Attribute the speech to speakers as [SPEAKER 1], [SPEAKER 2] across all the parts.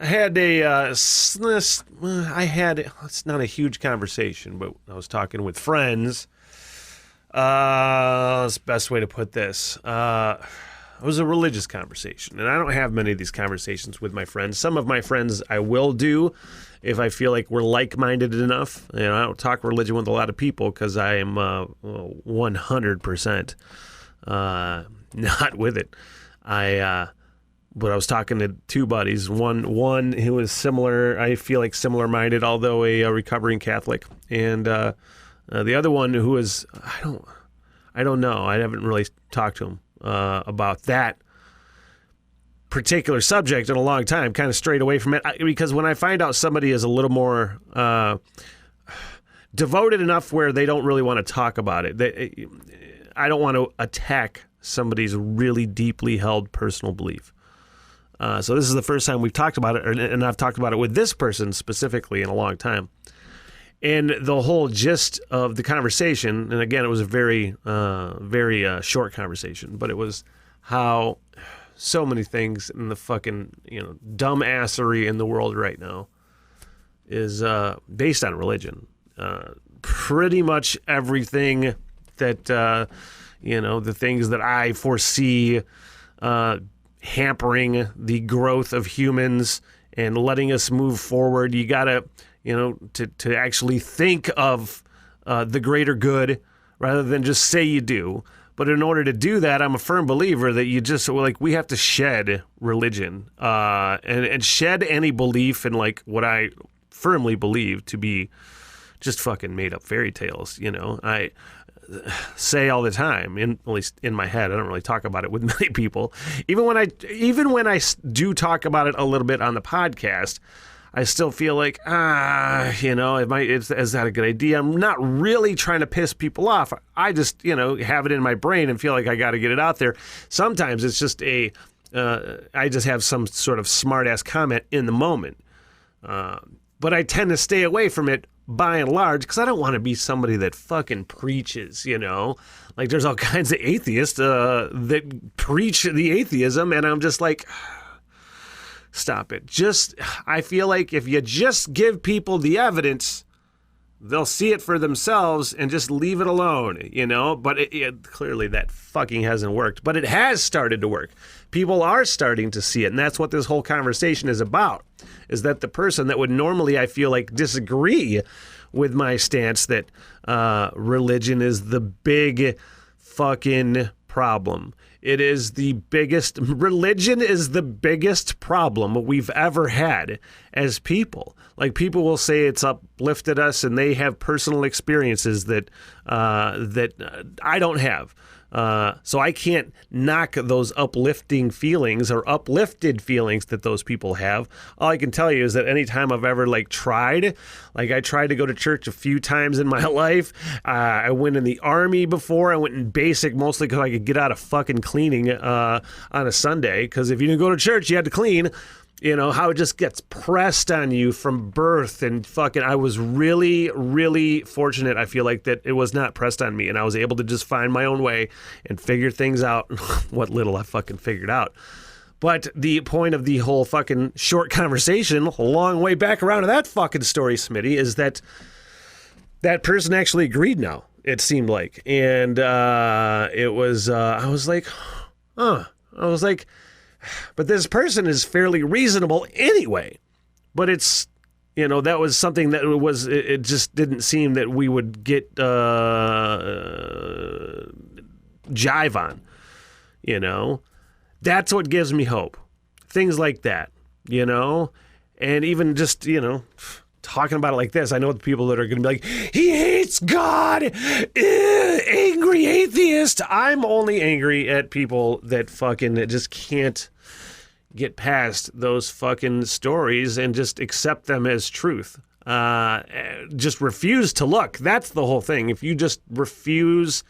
[SPEAKER 1] I had it's not a huge conversation, but I was talking with friends. That's the best way to put this. It was a religious conversation, and I don't have many of these conversations with my friends. Some of my friends I will do if I feel like we're like-minded enough. I don't talk religion with a lot of people because I am 100% not with it. But I was talking to two buddies. One who was similar, I feel like similar-minded, although a recovering Catholic, and the other one who is I don't know. I haven't really talked to him about that particular subject in a long time. Kind of strayed away from it because when I find out somebody is a little more devoted enough where they don't really want to talk about it, I don't want to attack somebody's really deeply held personal belief. So this is the first time we've talked about it, and I've talked about it with this person specifically in a long time. And the whole gist of the conversation, and again, it was a very short conversation, but it was how so many things in the fucking, dumbassery in the world right now is based on religion. Pretty much everything that, the things that I foresee hampering the growth of humans and letting us move forward. You gotta, to actually think of the greater good rather than just say you do. But in order to do that, I'm a firm believer that we have to shed religion and shed any belief in what I firmly believe to be just fucking made up fairy tales. I say all the time, at least in my head. I don't really talk about it with many people. Even when I do talk about it a little bit on the podcast, I still feel like, is that a good idea? I'm not really trying to piss people off. I just, have it in my brain and feel like I got to get it out there. Sometimes it's just I just have some sort of smart-ass comment in the moment. But I tend to stay away from it by and large because I don't want to be somebody that fucking preaches, Like there's all kinds of atheists that preach the atheism, and I'm just like, stop it. I feel like if you just give people the evidence, they'll see it for themselves and just leave it alone, But clearly that fucking hasn't worked. But it has started to work. People are starting to see it, and that's what this whole conversation is about, is that the person that would normally, I feel like, disagree with my stance that religion is the big fucking problem. Religion is the biggest problem we've ever had as people. Like, people will say it's uplifted us, and they have personal experiences that I don't have. So I can't knock those uplifting feelings or uplifted feelings that those people have. All I can tell you is that anytime I've ever tried, I tried to go to church a few times in my life. I went in the Army before. I went in basic mostly because I could get out of fucking cleaning on a Sunday. Because if you didn't go to church, you had to clean. How it just gets pressed on you from birth, and fucking, I was really, really fortunate. I feel like that it was not pressed on me, and I was able to just find my own way and figure things out, what little I fucking figured out. But the point of the whole fucking short conversation, a long way back around to that fucking story, Smitty, is that person actually agreed now, it seemed like. And it was, I was like, but this person is fairly reasonable anyway. But it's, that was something that it just didn't seem that we would get jive on, That's what gives me hope. Things like that, And even just, talking about it like this, I know the people that are going to be like, he hates God, angry atheist. I'm only angry at people that fucking just can't get past those fucking stories and just accept them as truth. Just refuse to look. That's the whole thing. If you just refuse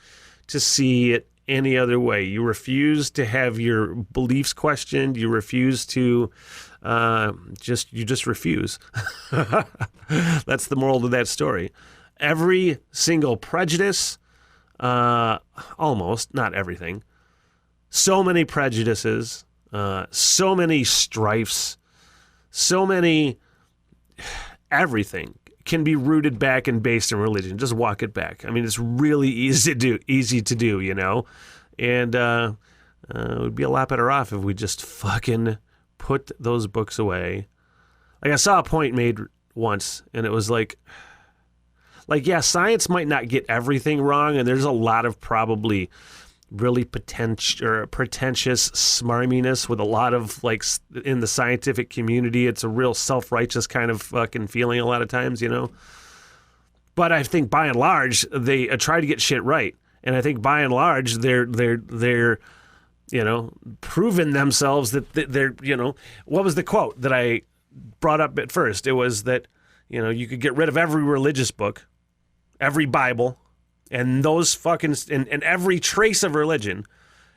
[SPEAKER 1] to see it any other way, you refuse to have your beliefs questioned, you refuse to you just refuse. That's the moral of that story. Every single prejudice, almost, not everything, so many prejudices, so many strifes, so many, everything can be rooted back and based in religion. Just walk it back. I mean, it's really easy to do, you know? And we'd be a lot better off if we just fucking put those books away. Like, I saw a point made once, and it was like, yeah, science might not get everything wrong, and there's a lot of probably really pretentious smarminess with a lot of, like, in the scientific community. It's a real self-righteous kind of fucking feeling a lot of times, you know? But I think by and large, they try to get shit right. And I think by and large, they're you know, proven themselves that they're, you know, what was the quote that I brought up at first? It was that, you know, you could get rid of every religious book, every Bible, and those fucking, and every trace of religion.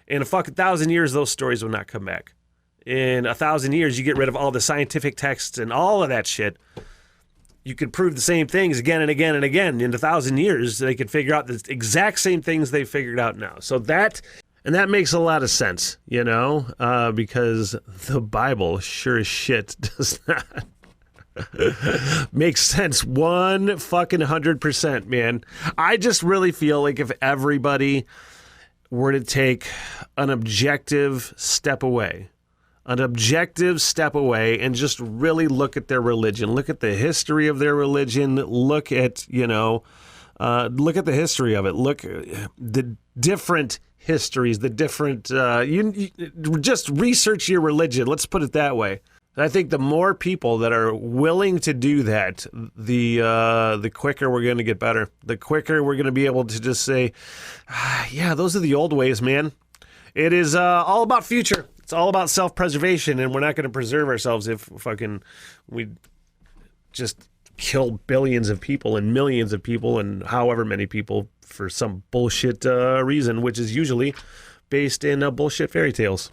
[SPEAKER 1] In a fucking 1,000 years, those stories will not come back. In 1,000 years, you get rid of all the scientific texts and all of that shit. You could prove the same things again and again and again. In 1,000 years, they could figure out the exact same things they figured out now. So that makes a lot of sense, you know, because the Bible sure as shit does not make sense 100%, man. I just really feel like if everybody were to take an objective step away and just really look at their religion, look at the history of their religion, look at, you know, look at the history of it, look the different histories, the different, you just research your religion. Let's put it that way. I think the more people that are willing to do that, the quicker we're going to get better. The quicker we're going to be able to just say, yeah, those are the old ways, man. It is all about future. It's all about self-preservation, and we're not going to preserve ourselves if fucking we just kill billions of people and millions of people and however many people for some bullshit reason, which is usually based in bullshit fairy tales.